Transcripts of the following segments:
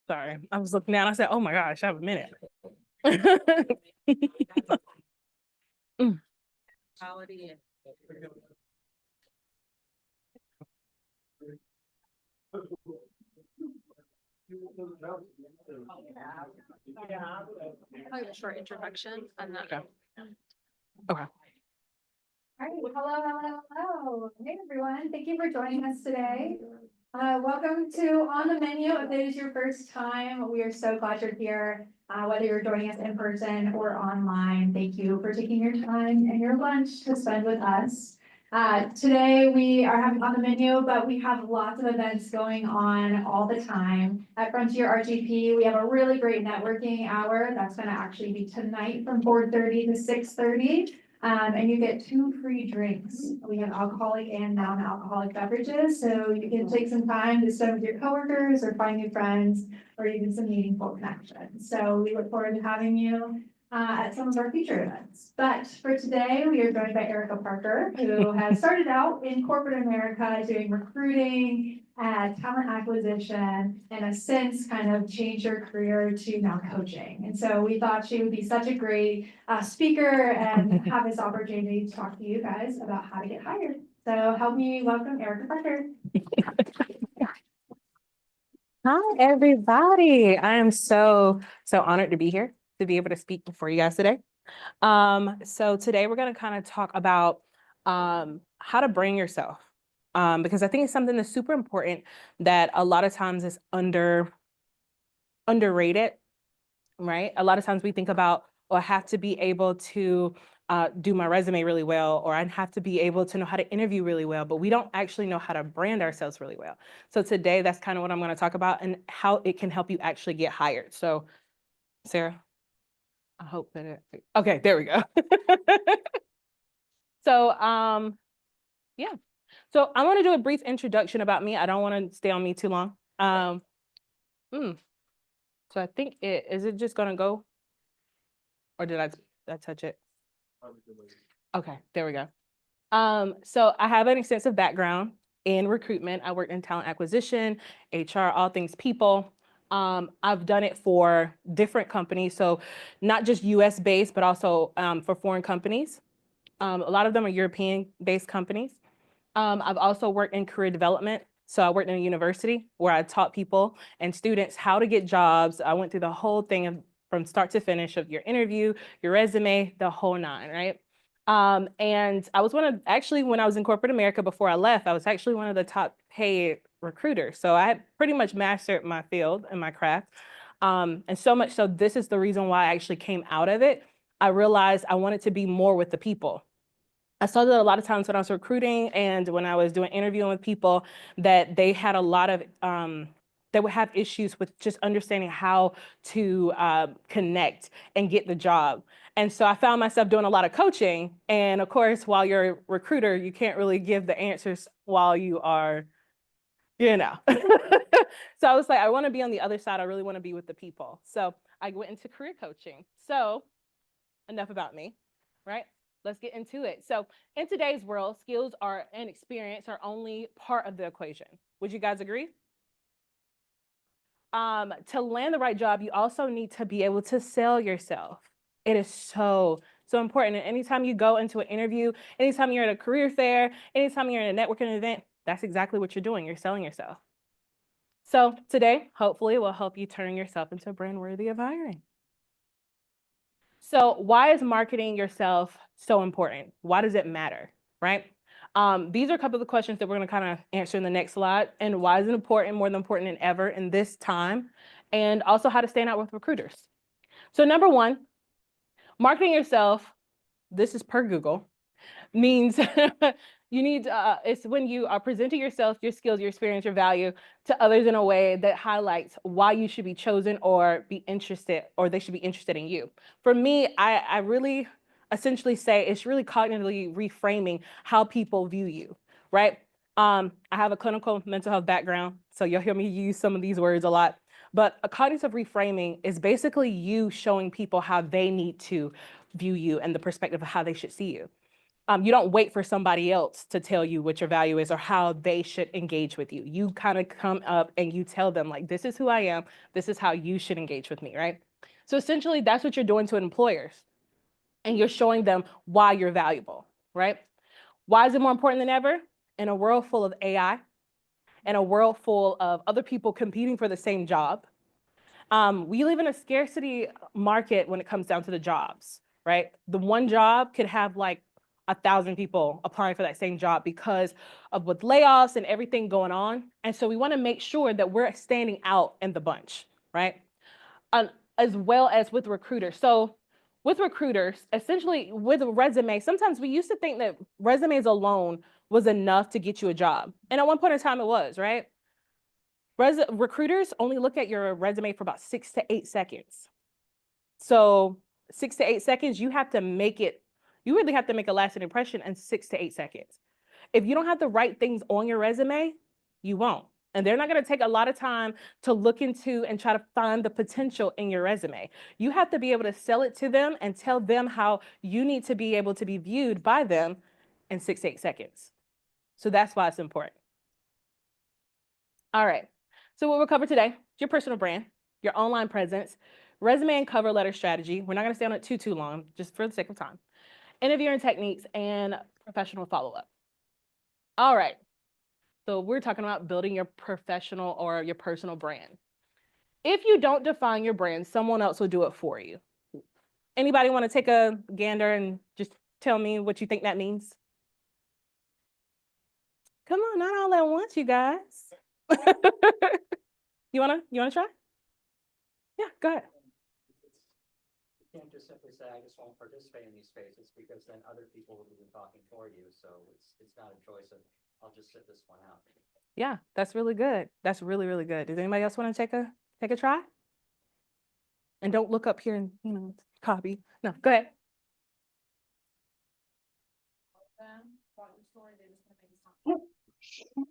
Sorry, I was looking down. I said, "Oh my gosh, I have a minute." Mm. I'll give a short introduction and then. Okay. Okay. All right, hello. Hey, everyone. Thank you for joining us today. Welcome to On the Menu. If it is your first time, we are so glad you're here. Whether you're joining us in person or online, thank you for taking your time and your lunch to spend with us. Today we are having On the Menu, but we have lots of events going on all the time. At Frontier RGP, we have a really great networking hour. That's going to actually be tonight from 4:30 to 6:30. And you get 2 free drinks. We have alcoholic and non-alcoholic beverages, so you can take some time to spend with your coworkers or find new friends or even some meaningful connections. So we look forward to having you at some of our future events. But for today, we are joined by Erica Parker, who has started out in corporate America doing recruiting, talent acquisition, and has since kind of changed her career to now coaching. And so we thought she would be such a great speaker and have this opportunity to talk to you guys about how to get hired. So help me welcome Erica Parker. Hi, everybody. I am so honored to be here, to be able to speak before you guys today. So today we're going to kind of talk about how to brand yourself. Because I think it's something that's super important that a lot of times is underrated, right? A lot of times we think about, oh, I have to be able to do my resume really well, or I have to be able to know how to interview really well, but we don't actually know how to brand ourselves really well. So today, that's kind of what I'm going to talk about and how it can help you actually get hired. So, Sarah, I hope that okay, there we go. So, yeah. So I want to do a brief introduction about me. I don't want to stay on me too long. So I think is it just going to go, or did I touch it? Okay, there we go. So I have an extensive background in recruitment. I worked in talent acquisition, HR, all things people. I've done it for different companies, so not just US based, but also for foreign companies. A lot of them are European based companies. I've also worked in career development. So I worked in a university where I taught people and students how to get jobs. I went through the whole thing from start to finish of your interview, your resume, the whole nine, right? And I was actually, when I was in corporate America before I left, I was actually one of the top paid recruiters. So I had pretty much mastered my field and my craft. And so much so, this is the reason why I actually came out of it. I realized I wanted to be more with the people. I saw that a lot of times when I was recruiting and when I was doing interviewing with people, that they had a lot of, they would have issues with just understanding how to connect and get the job. And so I found myself doing a lot of coaching. And of course, while you're a recruiter, you can't really give the answers while you are, you know. So I was like, I want to be on the other side. I really want to be with the people. So I went into career coaching. So enough about me, right? Let's get into it. So in today's world, skills and experience are only part of the equation. Would you guys agree? To land the right job, you also need to be able to sell yourself. It is so important. And anytime you go into an interview, anytime you're at a career fair, anytime you're in a networking event, that's exactly what you're doing. You're selling yourself. So today, hopefully, will help you turn yourself into a brand worthy of hiring. So why is marketing yourself so important? Why does it matter, right? These are a couple of the questions that we're going to kind of answer in the next slide. And why is it important, more than important than ever in this time? And also how to stand out with recruiters. So number one, marketing yourself, this is per Google, means you need, it's when you are presenting yourself, your skills, your experience, your value to others in a way that highlights why you should be chosen or be interested, or they should be interested in you. For me, I really essentially say it's really cognitively reframing how people view you, right? I have a clinical mental health background, so you'll hear me use some of these words a lot. But a cognitive reframing is basically you showing people how they need to view you and the perspective of how they should see you. You don't wait for somebody else to tell you what your value is or how they should engage with you. You kind of come up and you tell them, like, this is who I am. This is how you should engage with me, right? So essentially, that's what you're doing to employers. And you're showing them why you're valuable, right? Why is it more important than ever? In a world full of AI, in a world full of other people competing for the same job, we live in a scarcity market when it comes down to the jobs, right? The one job could have like 1,000 people applying for that same job because of with layoffs and everything going on. And so we want to make sure that we're standing out in the bunch, right? As well as with recruiters. So with recruiters, essentially with a resume, sometimes we used to think that resumes alone was enough to get you a job. And at one point in time it was, right? Recruiters only look at your resume for about 6 to 8 seconds. So 6 to 8 seconds, you really have to make a lasting impression in 6 to 8 seconds. If you don't have the right things on your resume, you won't. And they're not going to take a lot of time to look into and try to find the potential in your resume. You have to be able to sell it to them and tell them how you need to be able to be viewed by them in 6 to 8 seconds. So that's why it's important. All right. So what we'll cover today, your personal brand, your online presence, resume and cover letter strategy. We're not going to stay on it too long, just for the sake of time. Interviewing techniques and professional follow-up. All right. So we're talking about building your professional or your personal brand. If you don't define your brand, someone else will do it for you. Anybody want to take a gander and just tell me what you think that means? Come on, not all at once, you guys. You wanna try? Yeah, go ahead. You can't just simply say, I just won't participate in these spaces, because then other people will be talking for you. So it's not a choice of, I'll just sit this one out. Yeah, that's really good. That's really, really good. Does anybody else want to take a try? And don't look up here and, copy. No, go ahead.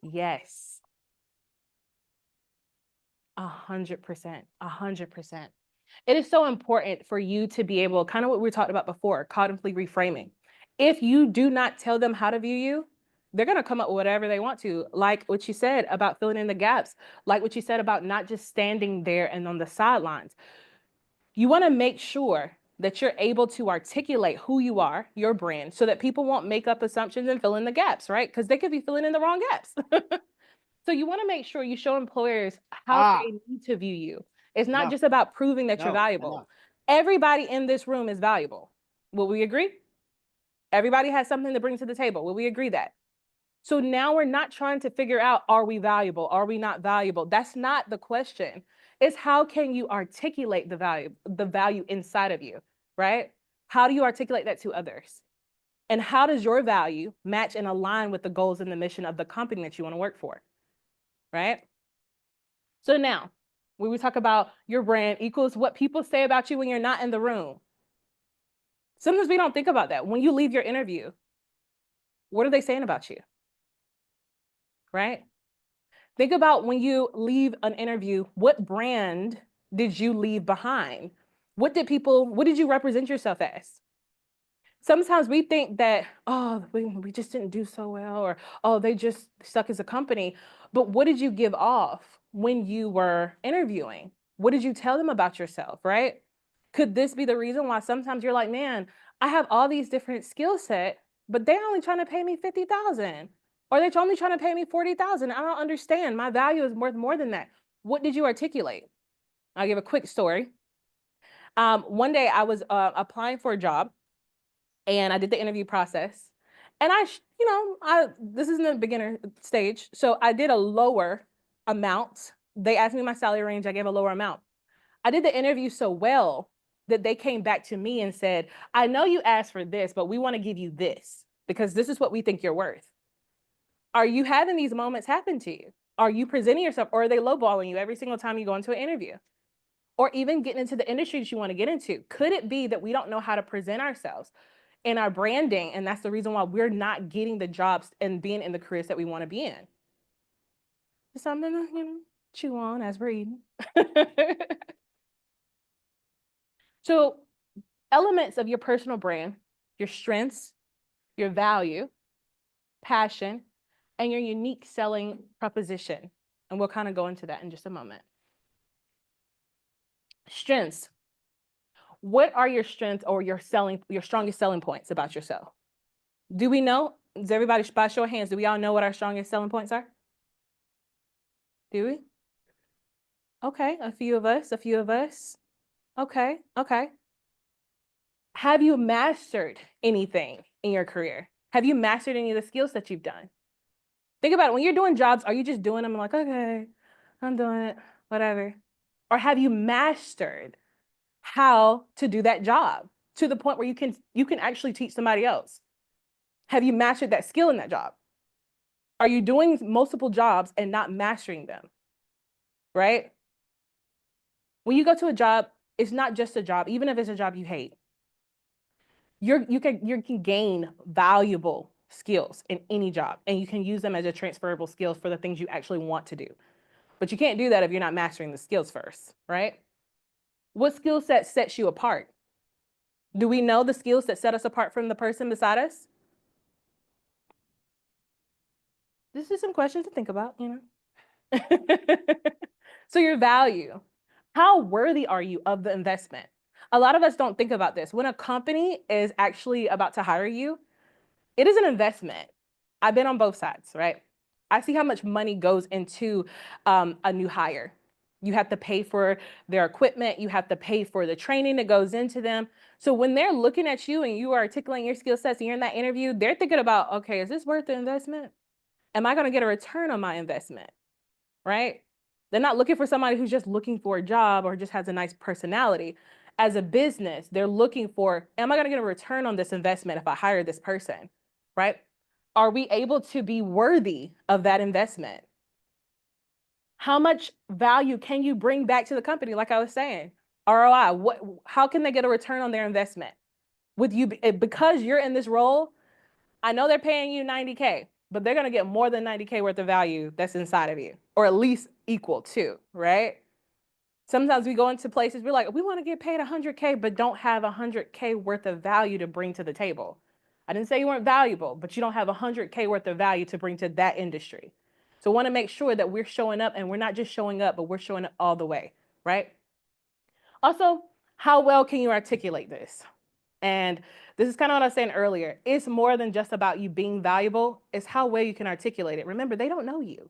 Yes. 100%. 100%. It is so important for you to be able, kind of what we talked about before, cognitively reframing. If you do not tell them how to view you, they're going to come up with whatever they want to, like what you said about filling in the gaps, like what you said about not just standing there and on the sidelines. You want to make sure that you're able to articulate who you are, your brand, so that people won't make up assumptions and fill in the gaps, right? Because they could be filling in the wrong gaps. So you want to make sure you show employers how they need to view you. It's not just about proving that you're valuable. Everybody in this room is valuable. Will we agree? Everybody has something to bring to the table. Will we agree that? So now we're not trying to figure out, are we valuable? Are we not valuable? That's not the question. It's how can you articulate the value inside of you, right? How do you articulate that to others? And how does your value match and align with the goals and the mission of the company that you want to work for, right? So now, when we talk about your brand equals what people say about you when you're not in the room. Sometimes we don't think about that. When you leave your interview, what are they saying about you? Right? Think about when you leave an interview, what brand did you leave behind? What did you represent yourself as? Sometimes we think that, oh, we just didn't do so well, or, oh, they just suck as a company. But what did you give off when you were interviewing? What did you tell them about yourself, right? Could this be the reason why sometimes you're like, man, I have all these different skill set, but they're only trying to pay me 50,000, or they're only trying to pay me 40,000. I don't understand. My value is worth more than that. What did you articulate? I'll give a quick story. One day I was applying for a job, and I did the interview process. And this is in the beginner stage, so I did a lower amount. They asked me my salary range. I gave a lower amount. I did the interview so well that they came back to me and said, I know you asked for this, but we want to give you this because this is what we think you're worth. Are you having these moments happen to you? Are you presenting yourself, or are they lowballing you every single time you go into an interview? Or even getting into the industry that you want to get into? Could it be that we don't know how to present ourselves in our branding, and that's the reason why we're not getting the jobs and being in the careers that we want to be in? It's something to, chew on as we're eating. So elements of your personal brand, your strengths, your value, passion, and your unique selling proposition. And we'll kind of go into that in just a moment. Strengths. What are your strengths or your strongest selling points about yourself? Do we know? Does everybody, by show of hands, do we all know what our strongest selling points are? Do we? Okay, a few of us. Okay. Have you mastered anything in your career? Have you mastered any of the skills that you've done? Think about it. When you're doing jobs, are you just doing them like, okay, I'm doing it, whatever? Or have you mastered how to do that job to the point where you can actually teach somebody else? Have you mastered that skill in that job? Are you doing multiple jobs and not mastering them? Right? When you go to a job, it's not just a job, even if it's a job you hate. You can gain valuable skills in any job, and you can use them as a transferable skills for the things you actually want to do. But you can't do that if you're not mastering the skills first, right? What skill set sets you apart? Do we know the skills that set us apart from the person beside us? This is some questions to think about, you know. So your value, how worthy are you of the investment? A lot of us don't think about this. When a company is actually about to hire you, it is an investment. I've been on both sides, right? I see how much money goes into a new hire. You have to pay for their equipment. You have to pay for the training that goes into them. So when they're looking at you and you are articulating your skill sets and you're in that interview, they're thinking about, okay, is this worth the investment? Am I going to get a return on my investment? Right? They're not looking for somebody who's just looking for a job or just has a nice personality. As a business, they're looking for, am I going to get a return on this investment if I hire this person? Right? Are we able to be worthy of that investment? How much value can you bring back to the company? Like I was saying, ROI, how can they get a return on their investment? With you, because you're in this role, I know they're paying you 90K, but they're going to get more than 90K worth of value that's inside of you, or at least equal to, right? Sometimes we go into places, we're like, we want to get paid 100K, but don't have 100K worth of value to bring to the table. I didn't say you weren't valuable, but you don't have 100K worth of value to bring to that industry. So I want to make sure that we're showing up, and we're not just showing up, but we're showing up all the way, right? Also, how well can you articulate this? And this is kind of what I was saying earlier. It's more than just about you being valuable. It's how well you can articulate it. Remember, they don't know you.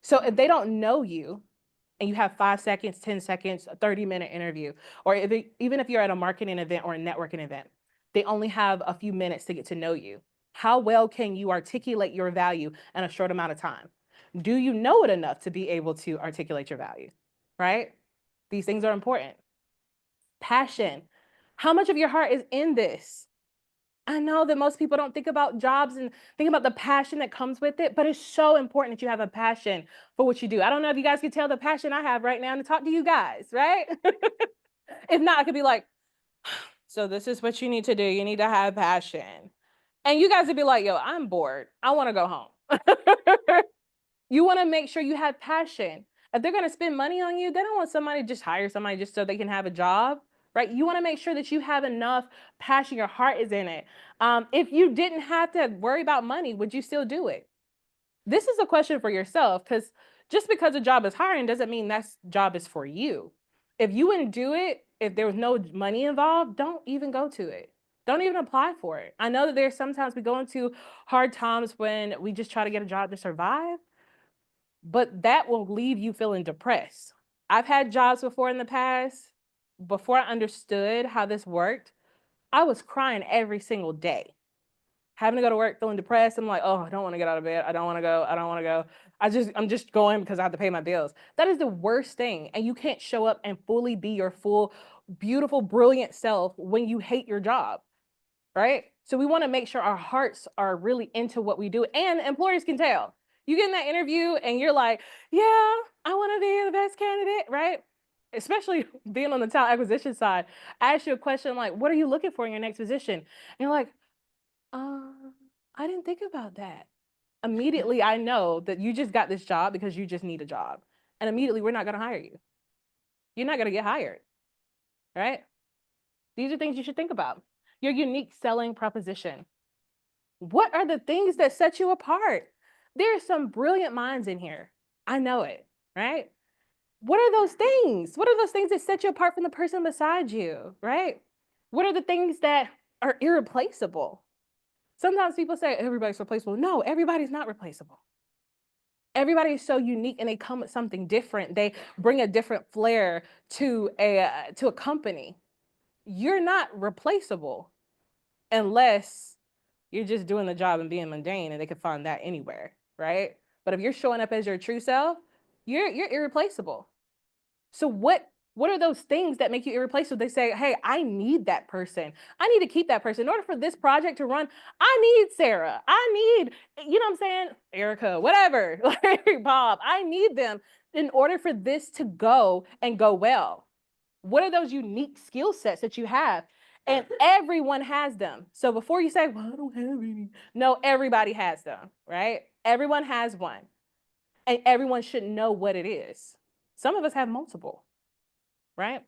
So if they don't know you and you have 5 seconds, 10 seconds, a 30-minute interview, or even if you're at a marketing event or a networking event, they only have a few minutes to get to know you. How well can you articulate your value in a short amount of time? Do you know it enough to be able to articulate your value, right? These things are important. Passion. How much of your heart is in this? I know that most people don't think about jobs and think about the passion that comes with it, but it's so important that you have a passion for what you do. I don't know if you guys can tell the passion I have right now to talk to you guys, right? If not, I could be like, so this is what you need to do. You need to have passion. And you guys would be like, yo, I'm bored. I want to go home. You want to make sure you have passion. If they're going to spend money on you, they don't want somebody to just hire somebody just so they can have a job, right? You want to make sure that you have enough passion, your heart is in it. If you didn't have to worry about money, would you still do it? This is a question for yourself, because just because a job is hiring doesn't mean that job is for you. If you wouldn't do it, if there was no money involved, don't even go to it. Don't even apply for it. I know that there's sometimes we go into hard times when we just try to get a job to survive, but that will leave you feeling depressed. I've had jobs before in the past. Before I understood how this worked, I was crying every single day. Having to go to work feeling depressed. I'm like, oh, I don't want to get out of bed. I don't want to go. I don't want to go. I'm just going because I have to pay my bills. That is the worst thing. And you can't show up and fully be your full, beautiful, brilliant self when you hate your job, right? So we want to make sure our hearts are really into what we do, and employers can tell. You get in that interview and you're like, yeah, I want to be the best candidate, right? Especially being on the talent acquisition side. I ask you a question like, what are you looking for in your next position? And you're like, I didn't think about that. Immediately, I know that you just got this job because you just need a job. And immediately, we're not going to hire you. You're not going to get hired, right? These are things you should think about. Your unique selling proposition. What are the things that set you apart? There are some brilliant minds in here. I know it, right? What are those things? What are those things that set you apart from the person beside you, right? What are the things that are irreplaceable? Sometimes people say everybody's replaceable. No, everybody's not replaceable. Everybody is so unique and they come with something different. They bring a different flair to a company. You're not replaceable unless you're just doing the job and being mundane, and they can find that anywhere, right? But if you're showing up as your true self, you're irreplaceable. So what are those things that make you irreplaceable? They say, hey, I need that person. I need to keep that person. In order for this project to run, I need Sarah. I need, you know what I'm saying? Erica, whatever, like Bob, I need them in order for this to go and go well. What are those unique skill sets that you have? And everyone has them. So before you say, well, I don't have any. No, everybody has them, right? Everyone has one. And everyone should know what it is. Some of us have multiple, right?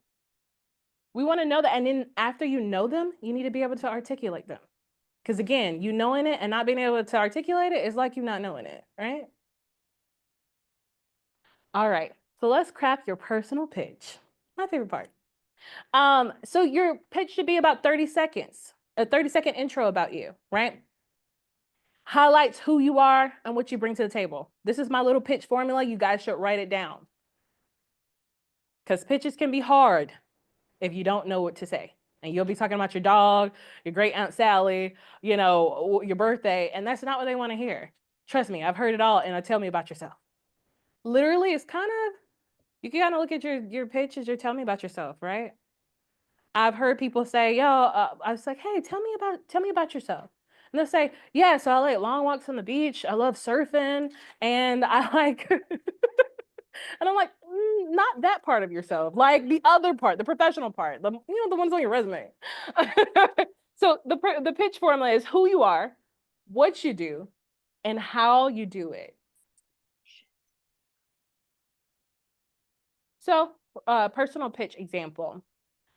We want to know that. And then after you know them, you need to be able to articulate them. Because again, you knowing it and not being able to articulate it is like you not knowing it, right? All right. So let's craft your personal pitch. My favorite part. So your pitch should be about 30 seconds, a 30-second intro about you, right? Highlights who you are and what you bring to the table. This is my little pitch formula. You guys should write it down. Because pitches can be hard if you don't know what to say. And you'll be talking about your dog, your great Aunt Sally, you know, your birthday, and that's not what they want to hear. Trust me, I've heard it all, and tell me about yourself. Literally, it's kind of, you can kind of look at your pitch as you're telling me about yourself, right? I've heard people say, yo, I was like, hey, tell me about yourself. And they'll say, yeah, so I like long walks on the beach. I love surfing, and I like, and I'm like, not that part of yourself, like the other part, the professional part, the ones on your resume. So the pitch formula is who you are, what you do, and how you do it. So, personal pitch example.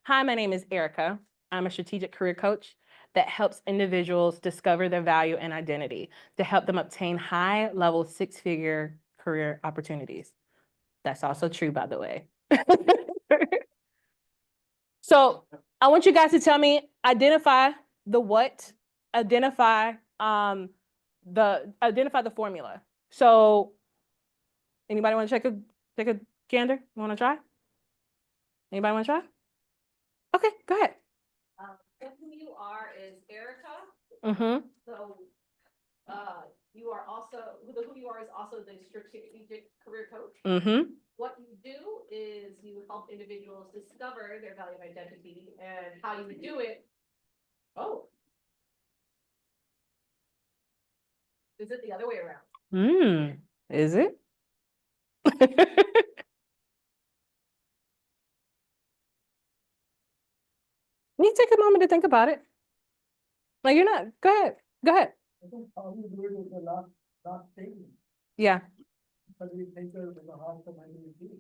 Hi, my name is Erica. I'm a strategic career coach that helps individuals discover their value and identity to help them obtain high-level six-figure career opportunities. That's also true, by the way. So I want you guys to tell me, identify the what, identify the formula. So anybody want to take a gander? You want to try? Anybody want to try? Okay, go ahead. Who you are is Erica. Mm-hmm. So you are also who you are is also the strategic career coach. Mm-hmm. What you do is you help individuals discover their value of identity, and how you do it. Oh. Is it the other way around? Is it? You take a moment to think about it. No, you're not. Go ahead. Go ahead. I think how you do it is the last thing, Yeah. but we think of the heart of identity.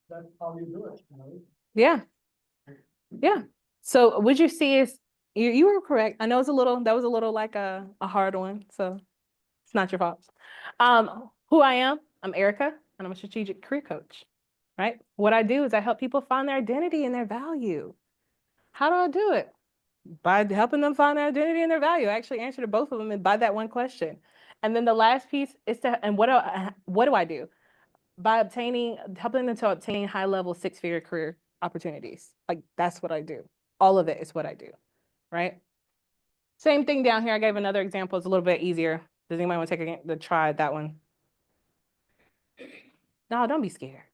That's how you do it, right? Yeah. Yeah. So what you see is you were correct. I know that was a little like a hard one. So it's not your fault. Who I am, I'm Erica, and I'm a strategic career coach. Right? What I do is I help people find their identity and their value. How do I do it? By helping them find their identity and their value. I actually answered both of them by that one question. And then the last piece is what do I do? By helping them to obtain high-level six-figure career opportunities. Like that's what I do. All of it is what I do, right? Same thing down here. I gave another example. It's a little bit easier. Does anybody want to take the try that one? No, don't be scared.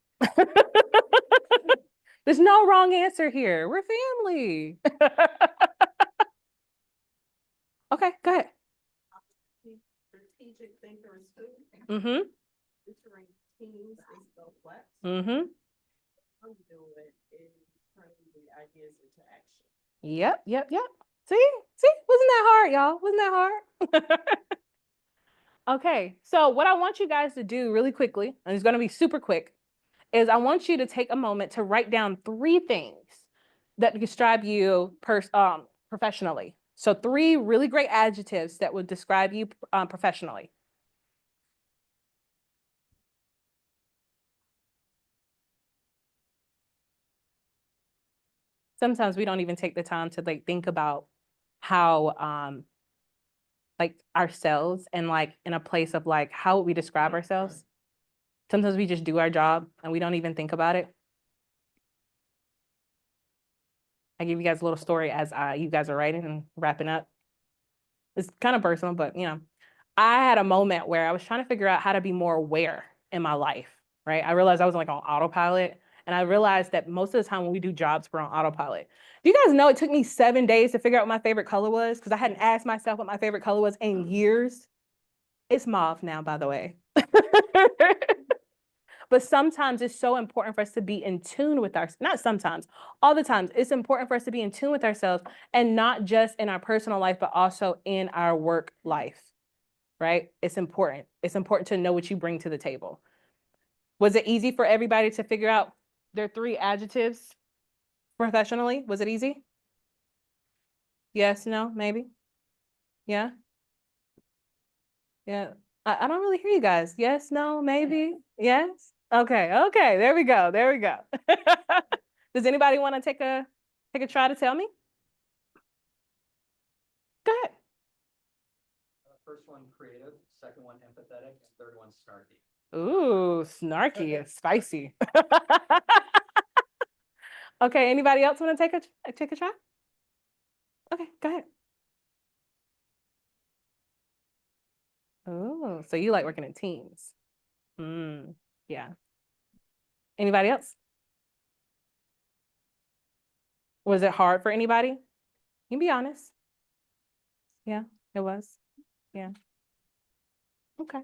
There's no wrong answer here. We're family. Okay, go ahead. Strategic thinker is food. Mm-hmm. Featuring teams is complex. Mm-hmm. How you do it is turning the ideas into action. Yep. See, wasn't that hard, y'all? Wasn't that hard? Okay, so what I want you guys to do really quickly, and it's gonna be super quick, is I want you to take a moment to write down 3 things that describe you professionally. So 3 really great adjectives that would describe you professionally. Sometimes we don't even take the time to like think about how like ourselves and like in a place of like how would we describe ourselves. Sometimes we just do our job and we don't even think about it. I give you guys a little story as you guys are writing and wrapping up. It's kind of personal, but I had a moment where I was trying to figure out how to be more aware in my life, right? I realized I was like on autopilot, and I realized that most of the time when we do jobs, we're on autopilot. Do you guys know it took me 7 days to figure out what my favorite color was? Because I hadn't asked myself what my favorite color was in years. It's mauve now, by the way. But sometimes it's so important for us to be in tune with not sometimes, all the times, it's important for us to be in tune with ourselves and not just in our personal life, but also in our work life, right? It's important. It's important to know what you bring to the table. Was it easy for everybody to figure out their 3 adjectives professionally? Was it easy? Yes, no, maybe? Yeah? Yeah. I don't really hear you guys. Yes, no, maybe? Yes? Okay, okay, there we go, there we go. Does anybody want to take a try to tell me? Go ahead. First one, creative, second one, empathetic, and third one, snarky. Ooh, snarky and spicy. Okay, anybody else want to take a try? Okay, go ahead. Oh, so you like working in teams. Yeah. Anybody else? Was it hard for anybody? You can be honest. Yeah, it was. Yeah. Okay,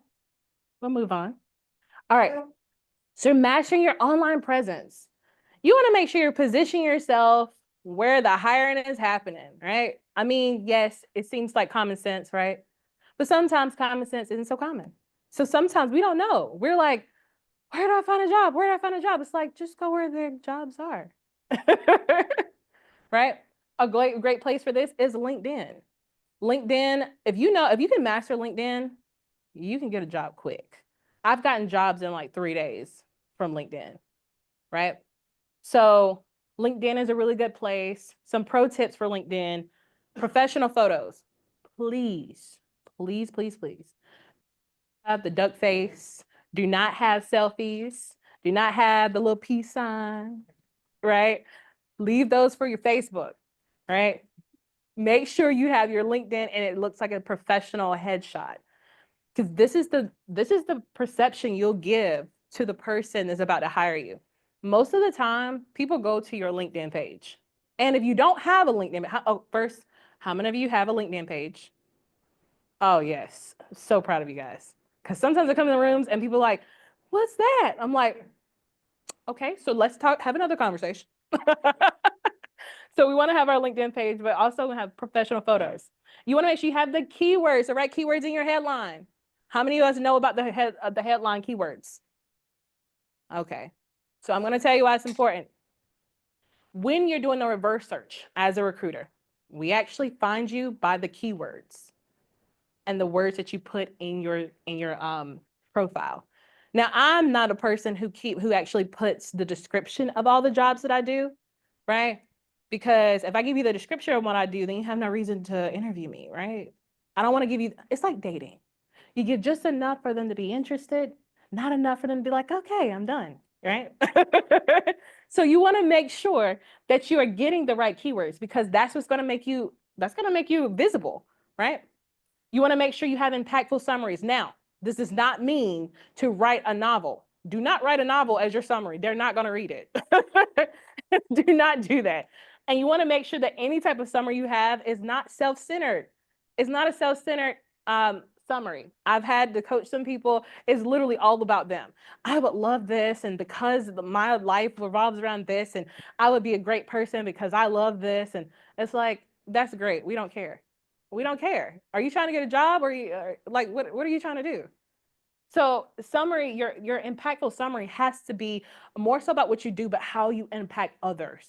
we'll move on. All right. So mastering your online presence. You want to make sure you're positioning yourself where the hiring is happening, right? I mean, yes, it seems like common sense, right? But sometimes common sense isn't so common. So sometimes we don't know. We're like, where do I find a job? Where do I find a job? It's like, just go where the jobs are. Right? A great place for this is LinkedIn. LinkedIn, if you can master LinkedIn, you can get a job quick. I've gotten jobs in like 3 days from LinkedIn, right? So LinkedIn is a really good place. Some pro tips for LinkedIn: professional photos. Please, please, please, please. Have the duck face. Do not have selfies. Do not have the little peace sign, right? Leave those for your Facebook, right? Make sure you have your LinkedIn and it looks like a professional headshot. Because this is the perception you'll give to the person that's about to hire you. Most of the time, people go to your LinkedIn page. And if you don't have a LinkedIn, first, how many of you have a LinkedIn page? Oh, yes. So proud of you guys. Because sometimes I come in the rooms and people are like, what's that? I'm like, okay, so let's have another conversation. So we want to have our LinkedIn page, but also have professional photos. You want to make sure you have the keywords, the right keywords in your headline. How many of us know about the headline keywords? Okay. So I'm going to tell you why it's important. When you're doing a reverse search as a recruiter, we actually find you by the keywords and the words that you put in your profile. Now, I'm not a person who actually puts the description of all the jobs that I do, right? Because if I give you the description of what I do, then you have no reason to interview me, right? I don't want to give you, it's like dating. You give just enough for them to be interested, not enough for them to be like, okay, I'm done, right? So you want to make sure that you are getting the right keywords, because that's going to make you visible, right? You want to make sure you have impactful summaries. Now, this does not mean to write a novel. Do not write a novel as your summary. They're not going to read it. Do not do that. And you want to make sure that any type of summary you have is not self-centered. It's not a self-centered summary. I've had to coach some people. It's literally all about them. I would love this, and because my life revolves around this, and I would be a great person because I love this. And it's like, that's great. We don't care. We don't care. Are you trying to get a job, or like what are you trying to do? So summary, your impactful summary has to be more so about what you do, but how you impact others.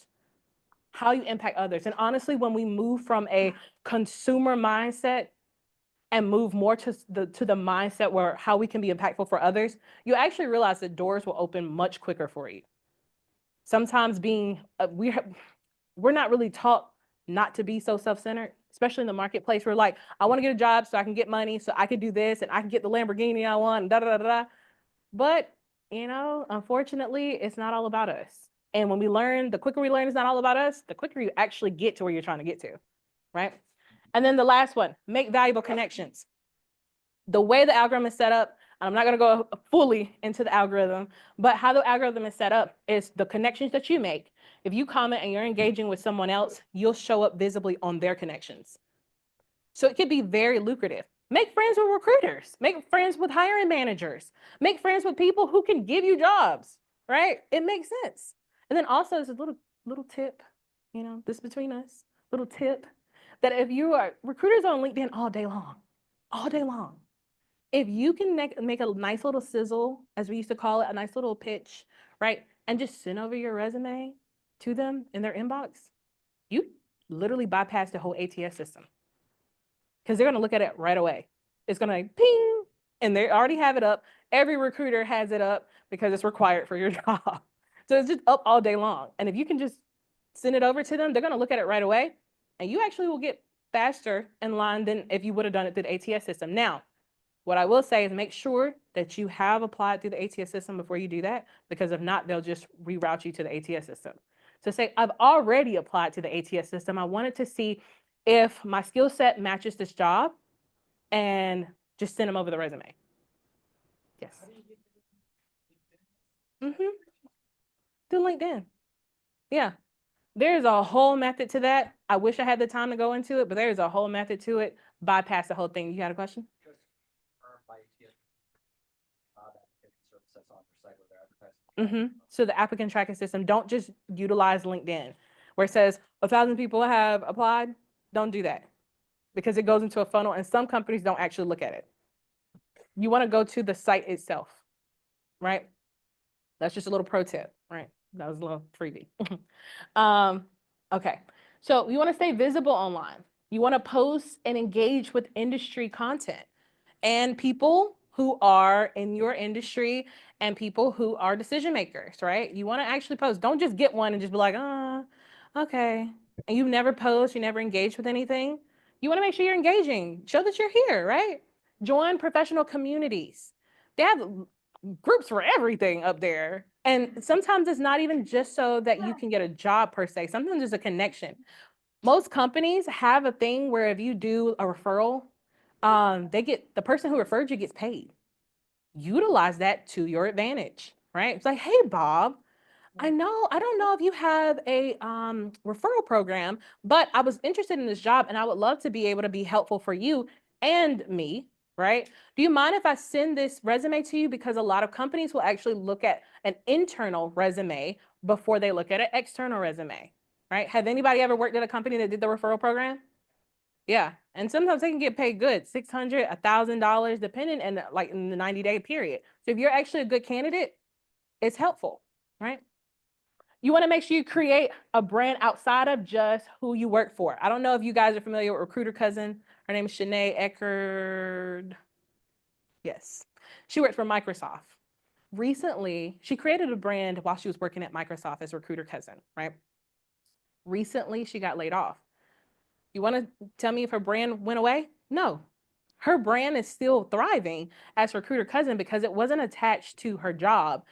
how you impact others. And honestly, when we move from a consumer mindset and move more to the mindset where how we can be impactful for others, you actually realize that doors will open much quicker for you. Sometimes we're not really taught not to be so self-centered, especially in the marketplace. We're like, I want to get a job so I can get money, so I can do this, and I can get the Lamborghini I want, and da da da da. But unfortunately, it's not all about us. And when we learn, the quicker we learn it's not all about us, the quicker you actually get to where you're trying to get to, right? And then the last one, make valuable connections. The way the algorithm is set up, I'm not going to go fully into the algorithm, but how the algorithm is set up is the connections that you make. If you comment and you're engaging with someone else, you'll show up visibly on their connections. So it could be very lucrative. Make friends with recruiters, make friends with hiring managers, make friends with people who can give you jobs, right? It makes sense. And then also there's a little tip, this between us, little tip that if you are recruiters on LinkedIn all day long, if you can make a nice little sizzle, as we used to call it, a nice little pitch, right? And just send over your resume to them in their inbox, you literally bypass the whole ATS system. Because they're going to look at it right away. It's going to ping, and they already have it up. Every recruiter has it up because it's required for your job. So it's just up all day long. And if you can just send it over to them, they're going to look at it right away, and you actually will get faster in line than if you would have done it through the ATS system. Now, what I will say is make sure that you have applied through the ATS system before you do that, because if not, they'll just reroute you to the ATS system. So say, I've already applied to the ATS system. I wanted to see if my skill set matches this job, and just send them over the resume. Yes. Through LinkedIn. Yeah. There's a whole method to that. I wish I had the time to go into it, but there's a whole method to it. Bypass the whole thing. You got a question? So the applicant tracking system, don't just utilize LinkedIn where it says 1,000 people have applied. Don't do that, because it goes into a funnel and some companies don't actually look at it. You want to go to the site itself, right? That's just a little pro tip, right? That was a little freebie. Okay, so you want to stay visible online. You want to post and engage with industry content and people who are in your industry and people who are decision makers, right? You want to actually post. Don't just get one and just be like, okay. And you never post, you never engage with anything. You want to make sure you're engaging. Show that you're here, right? Join professional communities. They have groups for everything up there. And sometimes it's not even just so that you can get a job per se. Sometimes it's a connection. Most companies have a thing where if you do a referral, the person who referred you gets paid. Utilize that to your advantage, right? It's like, hey, Bob, I don't know if you have a referral program, but I was interested in this job and I would love to be able to be helpful for you and me, right? Do you mind if I send this resume to you? Because a lot of companies will actually look at an internal resume before they look at an external resume, right? Have anybody ever worked at a company that did the referral program? Yeah. And sometimes they can get paid good, $600, $1,000, depending in the 90-day period. So if you're actually a good candidate, it's helpful, right? You want to make sure you create a brand outside of just who you work for. I don't know if you guys are familiar with Recruiter Cousin. Her name is Shanae Eckerd. Yes. She works for Microsoft. Recently, she created a brand while she was working at Microsoft as Recruiter Cousin, right? Recently, she got laid off. You want to tell me if her brand went away? No. Her brand is still thriving as Recruiter Cousin because it wasn't attached to her job.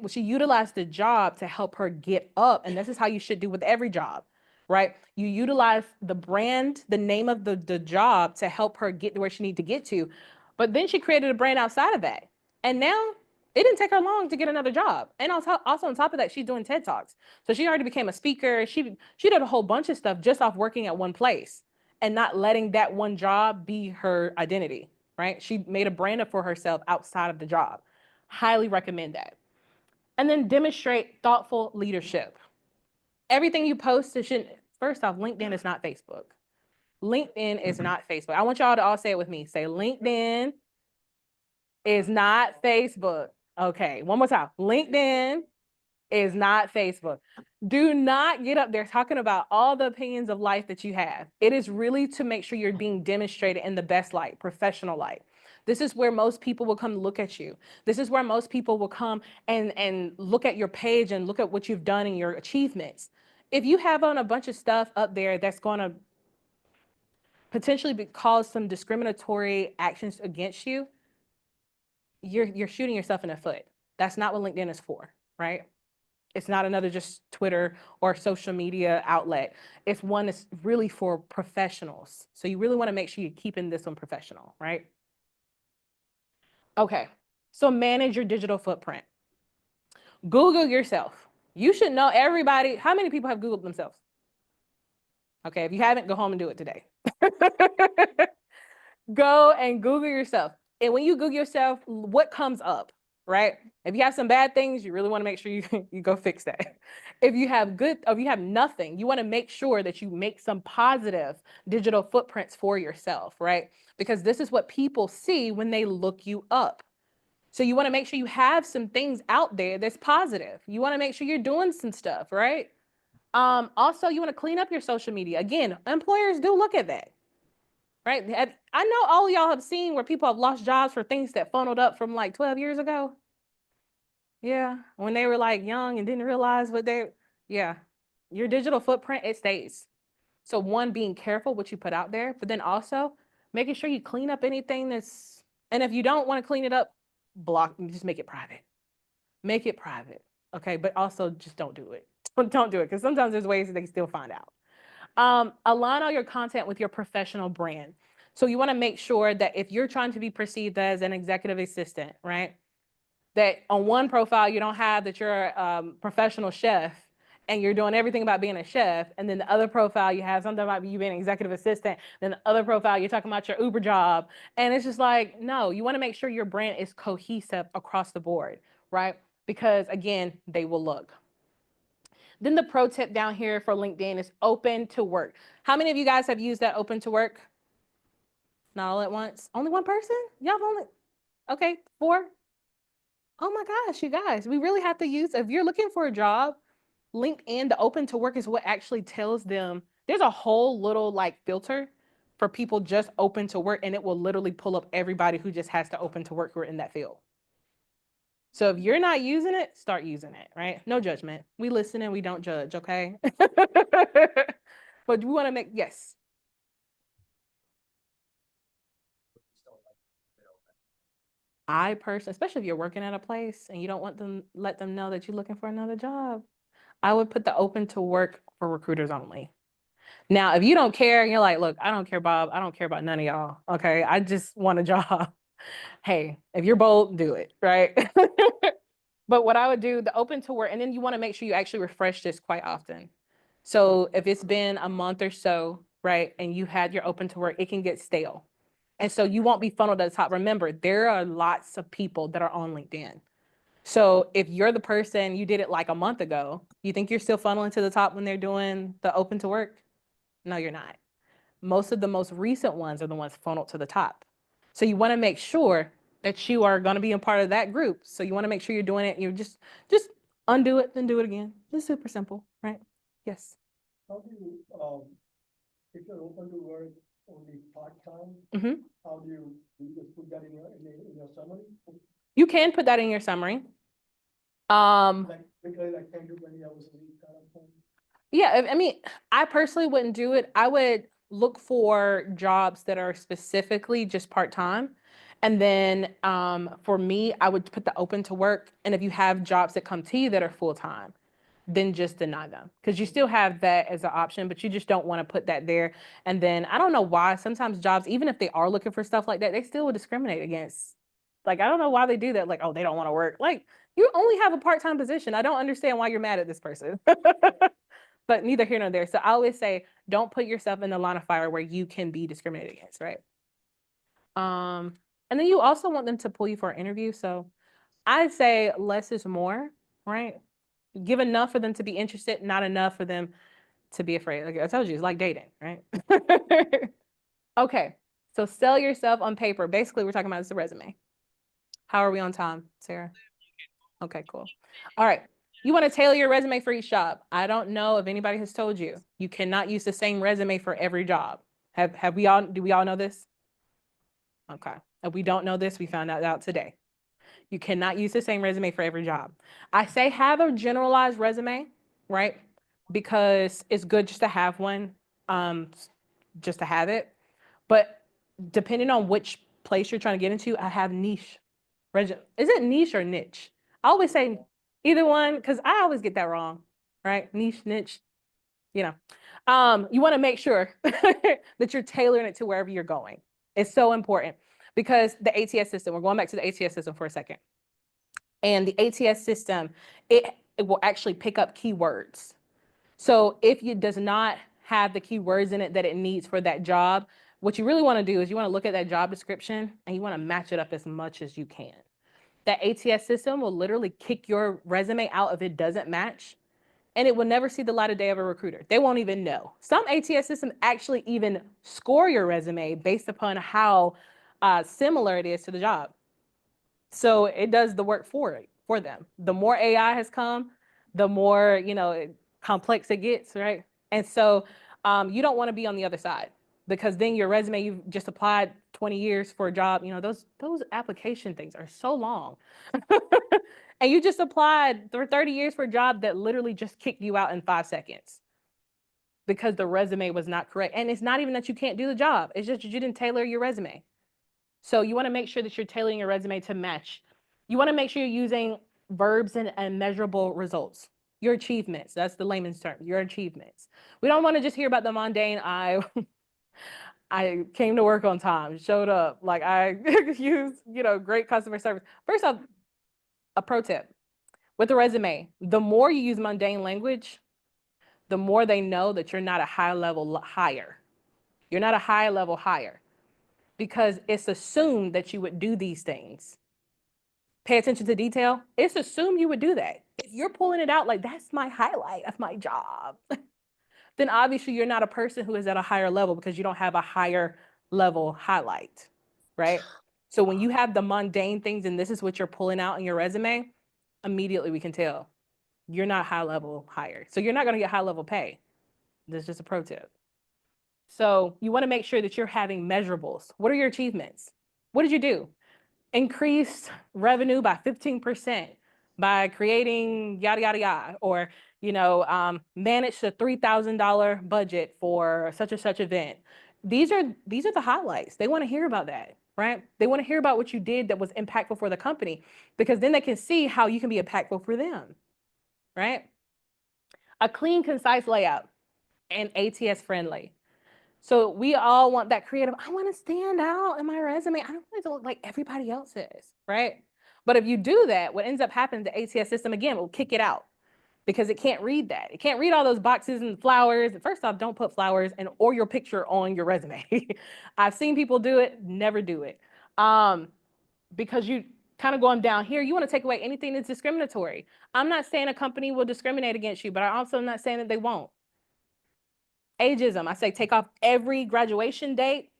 She utilized the job to help her get up. And this is how you should do with every job, right? You utilize the brand, the name of the job to help her get to where she needs to get to. But then she created a brand outside of that. And now it didn't take her long to get another job. And also on top of that, she's doing TED Talks. So she already became a speaker. She did a whole bunch of stuff just off working at one place and not letting that one job be her identity, right? She made a brand up for herself outside of the job. Highly recommend that. And then demonstrate thoughtful leadership. Everything you post, first off, LinkedIn is not Facebook. LinkedIn is not Facebook. I want y'all to all say it with me. Say LinkedIn is not Facebook. Okay, one more time. LinkedIn Is not Facebook. Do not get up there talking about all the opinions of life that you have. It is really to make sure you're being demonstrated in the best light, professional light. This is where most people will come look at you. This is where most people will come and look at your page and look at what you've done and your achievements. If you have on a bunch of stuff up there that's going to potentially cause some discriminatory actions against you, you're shooting yourself in the foot. That's not what LinkedIn is for, right? It's not another just Twitter or social media outlet. It's one that's really for professionals. So you really want to make sure you're keeping this one professional, right? Okay, so manage your digital footprint. Google yourself. You should know everybody. How many people have Googled themselves? Okay, if you haven't, go home and do it today. Go and Google yourself. And when you Google yourself, what comes up, right? If you have some bad things, you really want to make sure you go fix that. If you have good, or if you have nothing, you want to make sure that you make some positive digital footprints for yourself, right? Because this is what people see when they look you up. So you want to make sure you have some things out there that's positive. You want to make sure you're doing some stuff, right? Also, you want to clean up your social media. Again, employers do look at that. Right? I know all of y'all have seen where people have lost jobs for things that funneled up from like 12 years ago. Yeah, when they were like young and didn't realize yeah, your digital footprint, it stays. So one, being careful what you put out there, but then also making sure you clean up anything and if you don't want to clean it up, just make it private. Make it private. Okay, but also just don't do it. Don't do it because sometimes there's ways that they still find out. Align all your content with your professional brand. So you want to make sure that if you're trying to be perceived as an executive assistant, right? That on one profile, you don't have that you're a professional chef and you're doing everything about being a chef. And then the other profile, you have something about you being an executive assistant. Then the other profile, you're talking about your Uber job. And it's just like, no, you want to make sure your brand is cohesive across the board, right? Because again, they will look. Then the pro tip down here for LinkedIn is open to work. How many of you guys have used that open to work? Not all at once. Only one person? Y'all have only, okay, 4? Oh my gosh, you guys, we really have to use, if you're looking for a job, LinkedIn, the open to work is what actually tells them, there's a whole little like filter for people just open to work, and it will literally pull up everybody who just has to open to work who are in that field. So if you're not using it, start using it, right? No judgment. We listen and we don't judge, okay? But we want to make, yes. I personally, especially if you're working at a place and you don't want them, let them know that you're looking for another job, I would put the open to work for recruiters only. Now, if you don't care, and you're like, look, I don't care, Bob. I don't care about none of y'all. Okay. I just want a job. Hey, if you're bold, do it, right? But what I would do, the open to work, and then you want to make sure you actually refresh this quite often. So if it's been a month or so, right, and you had your open to work, it can get stale. And so you won't be funneled at the top. Remember, there are lots of people that are on LinkedIn. So if you're the person, you did it like a month ago, you think you're still funneling to the top when they're doing the open to work? No, you're not. Most of the most recent ones are the ones funneled to the top. So you want to make sure that you are going to be a part of that group. So you want to make sure you're doing it. You just undo it, then do it again. It's super simple, right? Yes. How do you, if you're open to work only part-time, Mm-hmm. how do you just put that in your summary? You can put that in your summary. Like, literally like 10 to 20 hours a week kind of thing? Yeah, I mean, I personally wouldn't do it. I would look for jobs that are specifically just part-time. And then for me, I would put the open to work. And if you have jobs that come to you that are full-time, then just deny them. Because you still have that as an option, but you just don't want to put that there. And then I don't know why sometimes jobs, even if they are looking for stuff like that, they still will discriminate against. Like, I don't know why they do that. Like, oh, they don't want to work. Like, you only have a part-time position. I don't understand why you're mad at this person. But neither here nor there. So I always say, don't put yourself in the line of fire where you can be discriminated against, right? And then you also want them to pull you for an interview. So I'd say less is more, right? Give enough for them to be interested, not enough for them to be afraid. Like I told you, it's like dating, right? Okay, so sell yourself on paper. Basically, we're talking about the resume. How are we on time, Sarah? Okay, cool. All right. You want to tailor your resume for each job. I don't know if anybody has told you. You cannot use the same resume for every job. Do we all know this? Okay. If we don't know this, we found that out today. You cannot use the same resume for every job. I say have a generalized resume, right? Because it's good just to have one, just to have it. But depending on which place you're trying to get into, I have niche. Is it niche or niche? I always say either one because I always get that wrong, right? Niche, you know. You want to make sure that you're tailoring it to wherever you're going. It's so important because the ATS system, we're going back to the ATS system for a second. And the ATS system, it will actually pick up keywords. So if it does not have the keywords in it that it needs for that job, what you really want to do is you want to look at that job description and you want to match it up as much as you can. That ATS system will literally kick your resume out if it doesn't match, and it will never see the light of day of a recruiter. They won't even know. Some ATS systems actually even score your resume based upon how similar it is to the job. So it does the work for them. The more AI has come, the more, complex it gets, right? And so you don't want to be on the other side because then your resume, you've just applied 20 years for a job, those application things are so long. And you just applied for 30 years for a job that literally just kicked you out in 5 seconds because the resume was not correct. And it's not even that you can't do the job. It's just that you didn't tailor your resume. So you want to make sure that you're tailoring your resume to match. You want to make sure you're using verbs and measurable results. Your achievements, that's the layman's term, your achievements. We don't want to just hear about the mundane, I came to work on time, showed up, like I used, great customer service. First off, a pro tip with a resume, the more you use mundane language, the more they know that you're not a high level hire. You're not a high level hire because it's assumed that you would do these things. Pay attention to detail. It's assumed you would do that. If you're pulling it out like that's my highlight of my job, then obviously you're not a person who is at a higher level because you don't have a higher level highlight, right? So when you have the mundane things and this is what you're pulling out in your resume, immediately we can tell you're not high level hire. So you're not going to get high level pay. That's just a pro tip. So you want to make sure that you're having measurables. What are your achievements? What did you do? Increased revenue by 15% by creating yada, yada, yada, or, managed a $3,000 budget for such and such event. These are the highlights. They want to hear about that, right? They want to hear about what you did that was impactful for the company because then they can see how you can be impactful for them, right? A clean, concise layout and ATS friendly. So we all want that creative. I want to stand out in my resume. I don't want to look like everybody else is, right? But if you do that, what ends up happening, the ATS system again will kick it out because it can't read that. It can't read all those boxes and flowers. First off, don't put flowers or your picture on your resume. I've seen people do it. Never do it. Because you kind of going down here, you want to take away anything that's discriminatory. I'm not saying a company will discriminate against you, but I'm also not saying that they won't. Ageism, I say take off every graduation date,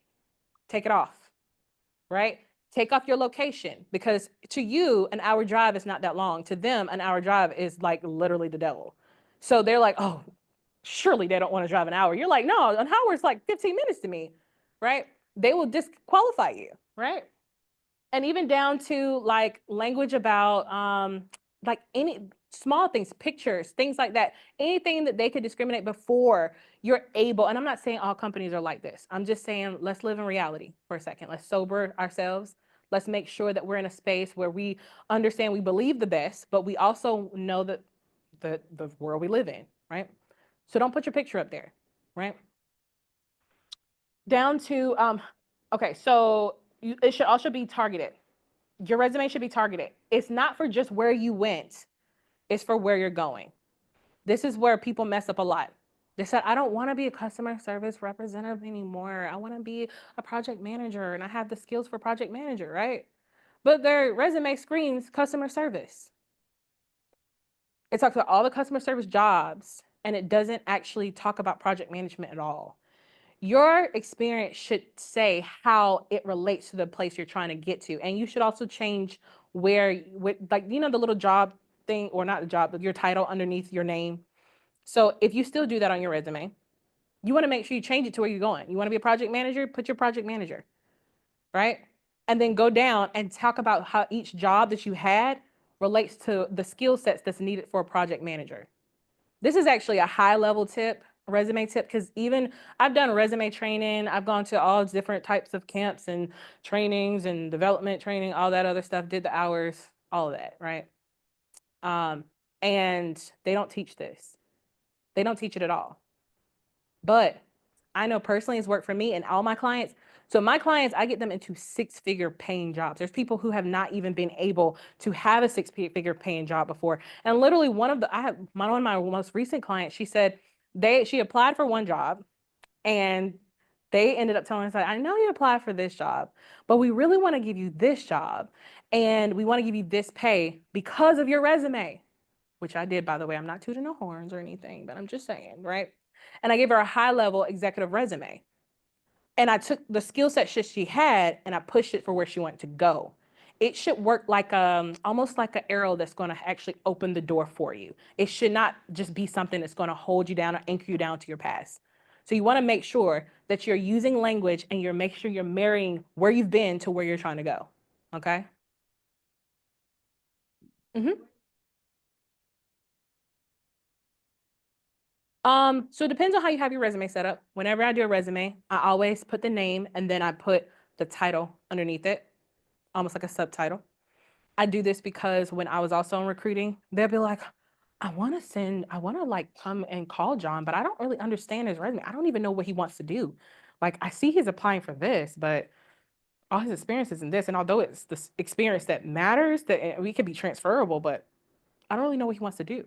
take it off, right? Take off your location because to you, an hour drive is not that long. To them, an hour drive is like literally the devil. So they're like, oh, surely they don't want to drive an hour. You're like, no, an hour is like 15 minutes to me, right? They will disqualify you, right? And even down to like language about like any small things, pictures, things like that, anything that they could discriminate before you're able. And I'm not saying all companies are like this. I'm just saying, let's live in reality for a second. Let's sober ourselves. Let's make sure that we're in a space where we understand we believe the best, but we also know that the world we live in, right? So don't put your picture up there, right? Down to, okay, so it should also be targeted. Your resume should be targeted. It's not for just where you went. It's for where you're going. This is where people mess up a lot. They said, I don't want to be a customer service representative anymore. I want to be a project manager and I have the skills for project manager, right? But their resume screams customer service. It talks about all the customer service jobs and it doesn't actually talk about project management at all. Your experience should say how it relates to the place you're trying to get to. And you should also change where, like, the little job thing, or not the job, but your title underneath your name. So if you still do that on your resume, you want to make sure you change it to where you're going. You want to be a project manager, put your project manager, right? And then go down and talk about how each job that you had relates to the skill sets that's needed for a project manager. This is actually a high level tip, resume tip, because even I've done resume training. I've gone to all different types of camps and trainings and development training, all that other stuff, did the hours, all of that, right? And they don't teach this. They don't teach it at all. But I know personally it's worked for me and all my clients. So my clients, I get them into 6-figure paying jobs. There's people who have not even been able to have a 6-figure paying job before. And literally one of my most recent clients, she said she applied for one job and they ended up telling us, like, I know you applied for this job, but we really want to give you this job and we want to give you this pay because of your resume, which I did, by the way. I'm not tooting no horns or anything, but I'm just saying, right? And I gave her a high level executive resume. And I took the skill set she had and I pushed it for where she wanted to go. It should work like almost like an arrow that's going to actually open the door for you. It should not just be something that's going to hold you down or anchor you down to your past. So you want to make sure that you're using language and you're making sure you're marrying where you've been to where you're trying to go. Okay? So it depends on how you have your resume set up. Whenever I do a resume, I always put the name and then I put the title underneath it, almost like a subtitle. I do this because when I was also in recruiting, they'll be like, I want to like come and call John, but I don't really understand his resume. I don't even know what he wants to do. Like, I see he's applying for this, but all his experiences in this. And although it's the experience that matters, that we could be transferable, but I don't really know what he wants to do.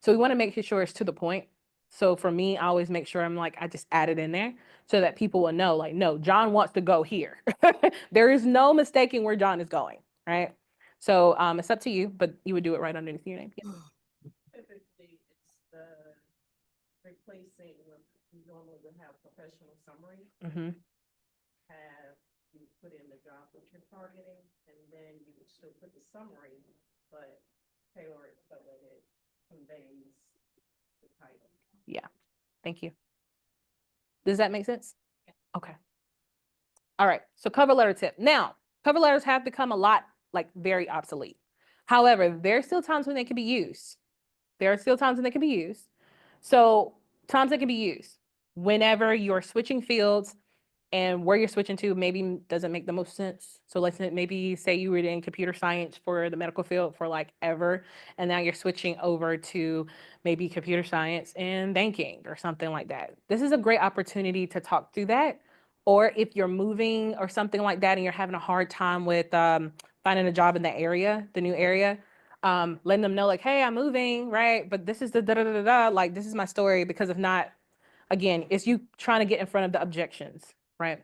So we want to make sure it's to the point. So for me, I always make sure I just add it in there so that people will know, like, no, John wants to go here. There is no mistaking where John is going, right? So it's up to you, but you would do it right underneath your name. Yeah. Typically, it's the replacing what you normally would have professional summary, Mm-hmm. have you put in the job that you're targeting, and then you would still put the summary, but tailor it so that it conveys the title. Yeah. Thank you. Does that make sense? Okay. All right. So cover letter tip. Now, cover letters have become a lot very obsolete. However, there are still times when they can be used. There are still times when they can be used. So times they can be used whenever you're switching fields and where you're switching to maybe doesn't make the most sense. So let's maybe say you were in computer science for the medical field for ever, and now you're switching over to maybe computer science and banking or something like that. This is a great opportunity to talk through that. Or if you're moving or something like that and you're having a hard time with finding a job in the area, the new area, letting them know hey, I'm moving, right? But this is the da-da-da-da, this is my story, because if not, again, it's you trying to get in front of the objections, right?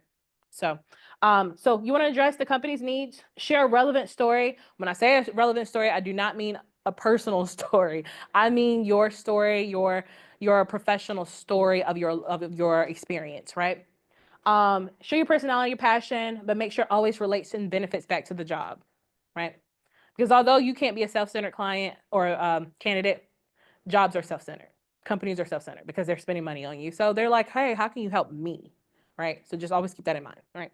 So, so you want to address the company's needs, share a relevant story. When I say a relevant story, I do not mean a personal story. I mean your story, your professional story of your experience, right? Show your personality, your passion, but make sure it always relates and benefits back to the job, right? Because although you can't be a self-centered client or candidate, jobs are self-centered. Companies are self-centered because they're spending money on you. So they're like, hey, how can you help me? Right? So just always keep that in mind. Right?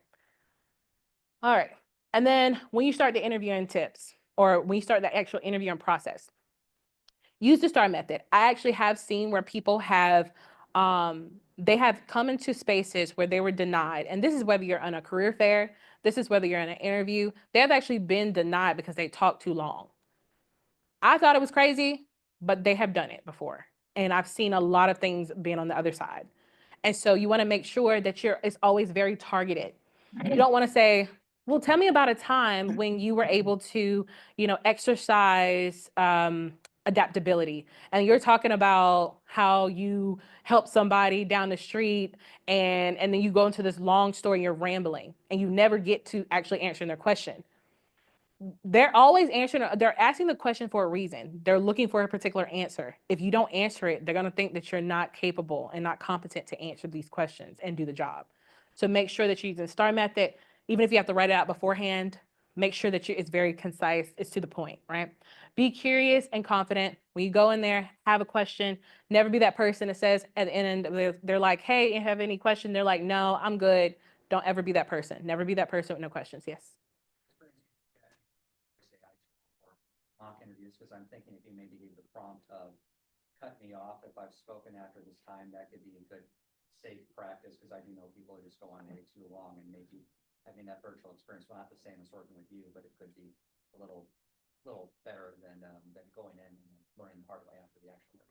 All right. And then when you start the interviewing tips, or when you start the actual interviewing process, use the STAR method. I actually have seen where people have they have come into spaces where they were denied. And this is whether you're on a career fair, this is whether you're in an interview. They have actually been denied because they talked too long. I thought it was crazy, but they have done it before. And I've seen a lot of things being on the other side. And so you want to make sure that it's always very targeted. You don't want to say, well, tell me about a time when you were able to, exercise adaptability. And you're talking about how you help somebody down the street and then you go into this long story and you're rambling and you never get to actually answering their question. They're always they're asking the question for a reason. They're looking for a particular answer. If you don't answer it, they're going to think that you're not capable and not competent to answer these questions and do the job. So make sure that you use the STAR method, even if you have to write it out beforehand, make sure that it's very concise, it's to the point, right? Be curious and confident. When you go in there, have a question, never be that person that says at the end, they're like, hey, you have any question? They're like, no, I'm good. Don't ever be that person. Never be that person with no questions. Yes. Mock interviews, because I'm thinking if you maybe give the prompt of cut me off if I've spoken after this time, that could be a good safe practice, because I do know people who just go on way too long, and maybe having that virtual experience, well, not the same as working with you, but it could be a little better than going in and learning the hard way after the actual work.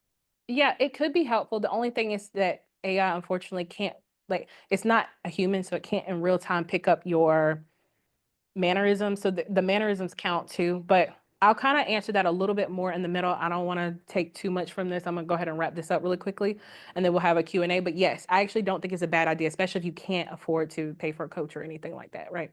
Yeah, it could be helpful. The only thing is that AI unfortunately can't, like, it's not a human, so it can't in real time pick up your mannerisms. So the mannerisms count too, but I'll kind of answer that a little bit more in the middle. I don't want to take too much from this. I'm gonna go ahead and wrap this up really quickly, and then we'll have a Q&A. But yes, I actually don't think it's a bad idea, especially if you can't afford to pay for a coach or anything like that, right?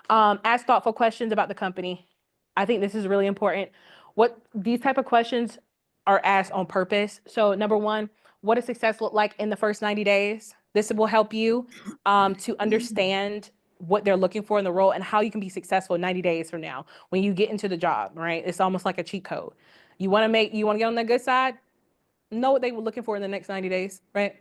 Ask thoughtful questions about the company. I think this is really important. What these type of questions are asked on purpose. So number one, what does success look like in the first 90 days? This will help you to understand what they're looking for in the role and how you can be successful 90 days from now when you get into the job, right? It's almost like a cheat code. You want to get on the good side, know what they were looking for in the next 90 days, right?